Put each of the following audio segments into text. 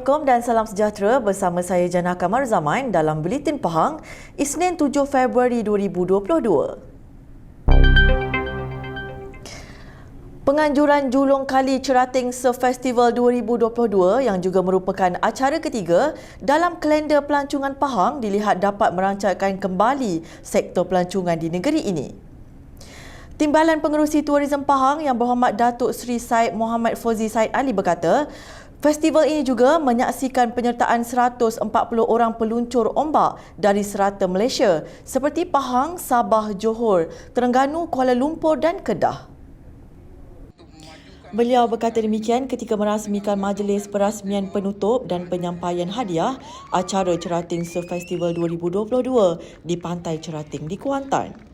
Assalamualaikum dan salam sejahtera bersama saya Jana Kamar Zaman dalam Buletin Pahang, Isnin 7 Februari 2022. Penganjuran Julong Kali Cerating Surf Festival 2022 yang juga merupakan acara ketiga dalam kalender pelancongan Pahang dilihat dapat merancangkan kembali sektor pelancongan di negeri ini. Timbalan Pengerusi Tourism Pahang Yang Berhormat Datuk Seri Syed Muhammad Fauzi Said Ali berkata, festival ini juga menyaksikan penyertaan 140 orang peluncur ombak dari serata Malaysia seperti Pahang, Sabah, Johor, Terengganu, Kuala Lumpur dan Kedah. Beliau berkata demikian ketika merasmikan majlis perasmian penutup dan penyampaian hadiah acara Cerating Surf Festival 2022 di Pantai Cerating di Kuantan.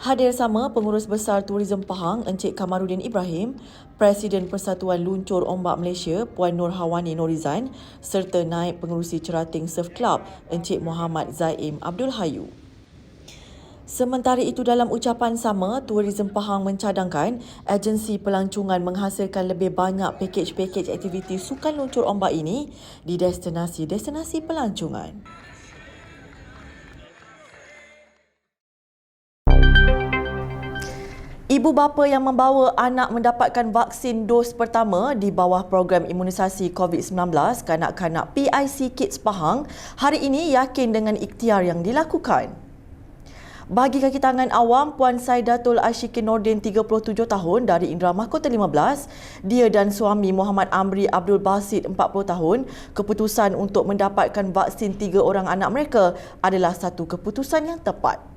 Hadir sama Pengurus Besar Tourism Pahang Encik Kamarudin Ibrahim, Presiden Persatuan Luncur Ombak Malaysia Puan Nur Hawani Norizan serta Naib Pengerusi Cerating Surf Club Encik Muhammad Zaim Abdul Hayu. Sementara itu dalam ucapan sama, Tourism Pahang mencadangkan agensi pelancongan menghasilkan lebih banyak pakej-pakej aktiviti sukan luncur ombak ini di destinasi-destinasi pelancongan. Ibu bapa yang membawa anak mendapatkan vaksin dos pertama di bawah program imunisasi COVID-19 kanak-kanak PIC Kids Pahang hari ini yakin dengan ikhtiar yang dilakukan. Bagi kaki tangan awam, Puan Saidatul Ashikin Nordin 37 tahun dari Indra Mahkota 15, dia dan suami Muhammad Amri Abdul Basit 40 tahun, keputusan untuk mendapatkan vaksin 3 orang anak mereka adalah satu keputusan yang tepat.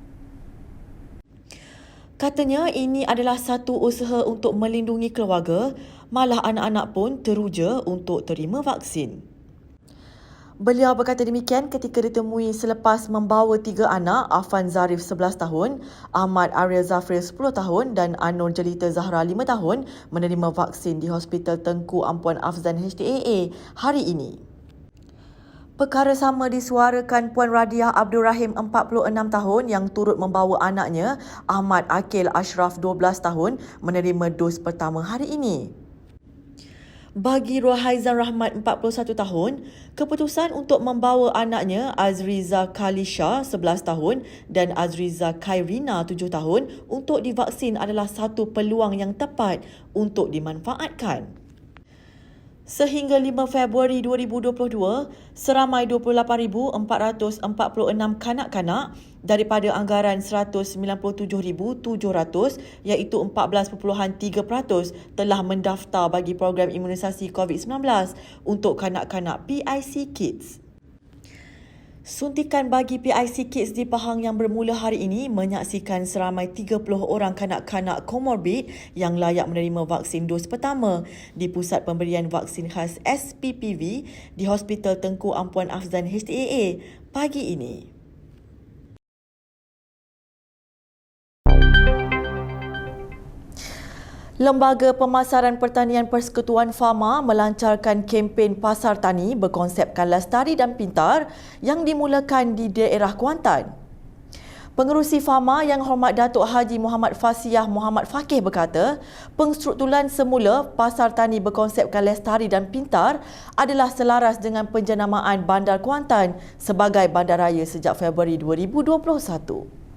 Katanya ini adalah satu usaha untuk melindungi keluarga, malah anak-anak pun teruja untuk terima vaksin. Beliau berkata demikian ketika ditemui selepas membawa 3 anak, Afan Zarif 11 tahun, Ahmad Arya Zafir 10 tahun dan Anur Jelita Zahra 5 tahun menerima vaksin di Hospital Tengku Ampuan Afzan HTAA hari ini. Perkara sama disuarakan Puan Radiah Abdul Rahim 46 tahun yang turut membawa anaknya Ahmad Akil Ashraf 12 tahun menerima dos pertama hari ini. Bagi Rohaizan Rahmat 41 tahun, keputusan untuk membawa anaknya Azriza Khalisha 11 tahun dan Azriza Khairina 7 tahun untuk divaksin adalah satu peluang yang tepat untuk dimanfaatkan. Sehingga 5 Februari 2022, seramai 28,446 kanak-kanak daripada anggaran 197,700 iaitu 14.3% telah mendaftar bagi program imunisasi COVID-19 untuk kanak-kanak PIC Kids. Suntikan bagi PIC Kids di Pahang yang bermula hari ini menyaksikan seramai 30 orang kanak-kanak komorbid yang layak menerima vaksin dos pertama di Pusat Pemberian Vaksin Khas SPPV di Hospital Tengku Ampuan Afzan HTAA pagi ini. Lembaga Pemasaran Pertanian Persekutuan Fama melancarkan kempen Pasar Tani berkonsepkan lestari dan pintar yang dimulakan di daerah Kuantan. Pengerusi Fama Yang Hormat Datuk Haji Muhammad Fasiyah Muhammad Fakih berkata, pengstrukturan semula Pasar Tani berkonsepkan lestari dan pintar adalah selaras dengan penjenamaan Bandar Kuantan sebagai bandaraya sejak Februari 2021.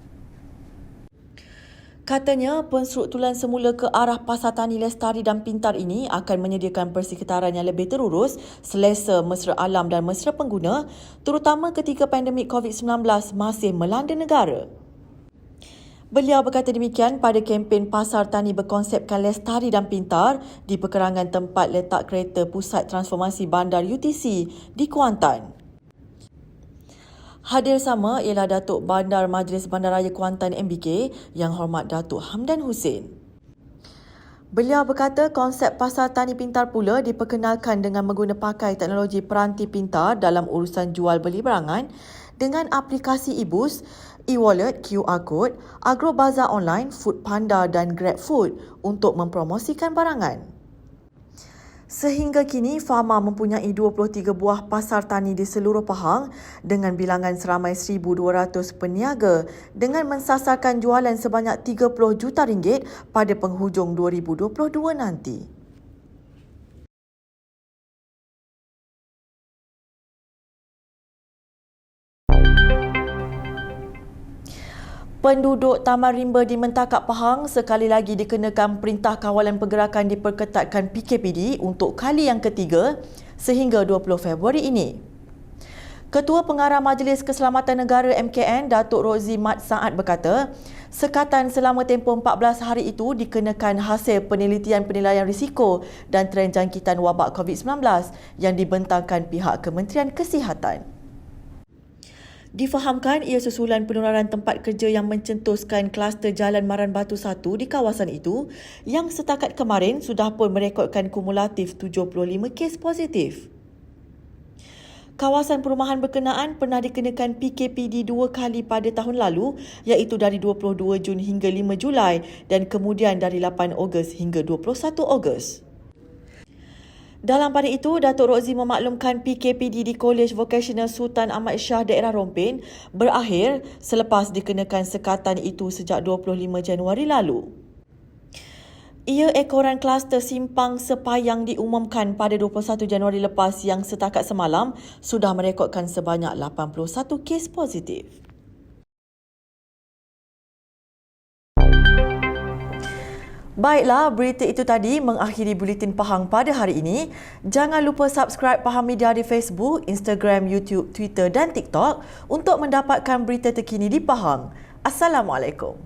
Katanya, penstrukturan semula ke arah Pasar Tani Lestari dan Pintar ini akan menyediakan persekitaran yang lebih terurus, selesa, mesra alam dan mesra pengguna, terutama ketika pandemik COVID-19 masih melanda negara. Beliau berkata demikian pada kempen Pasar Tani berkonsepkan lestari dan pintar di perkerangan tempat letak kereta Pusat Transformasi Bandar UTC di Kuantan. Hadir sama ialah Datuk Bandar Majlis Bandaraya Kuantan MBK Yang Hormat Datuk Hamdan Hussein. Beliau berkata konsep Pasar Tani Pintar pula diperkenalkan dengan menggunakan pakai teknologi peranti pintar dalam urusan jual beli barangan dengan aplikasi e-bus, e-wallet, QR code, agrobazar online, Food Panda dan Grab Food untuk mempromosikan barangan. Sehingga kini, Fama mempunyai 23 buah pasar tani di seluruh Pahang dengan bilangan seramai 1,200 peniaga dengan mensasarkan jualan sebanyak 30 juta ringgit pada penghujung 2022 nanti. Penduduk Taman Rimba di Mentakak Pahang sekali lagi dikenakan Perintah Kawalan Pergerakan diperketatkan PKPD untuk kali yang ketiga sehingga 20 Februari ini. Ketua Pengarah Majlis Keselamatan Negara MKN, Datuk Rozi Mat Saad berkata, sekatan selama tempoh 14 hari itu dikenakan hasil penelitian risiko dan trend jangkitan wabak COVID-19 yang dibentangkan pihak Kementerian Kesihatan. Difahamkan ia susulan penularan tempat kerja yang mencetuskan kluster Jalan Maran Batu 1 di kawasan itu yang setakat kemarin sudah pun merekodkan kumulatif 75 kes positif. Kawasan perumahan berkenaan pernah dikenakan PKPD 2 kali pada tahun lalu iaitu dari 22 Jun hingga 5 Julai dan kemudian dari 8 Ogos hingga 21 Ogos. Dalam pada itu, Datuk Rozi memaklumkan PKPD di Kolej Vokasional Sultan Ahmad Shah daerah Rompin berakhir selepas dikenakan sekatan itu sejak 25 Januari lalu. Ia ekoran kluster Simpang Sepayang diumumkan pada 21 Januari lepas yang setakat semalam sudah merekodkan sebanyak 81 kes positif. Baiklah, berita itu tadi mengakhiri Buletin Pahang pada hari ini. Jangan lupa subscribe Pahang Media di Facebook, Instagram, YouTube, Twitter dan TikTok untuk mendapatkan berita terkini di Pahang. Assalamualaikum.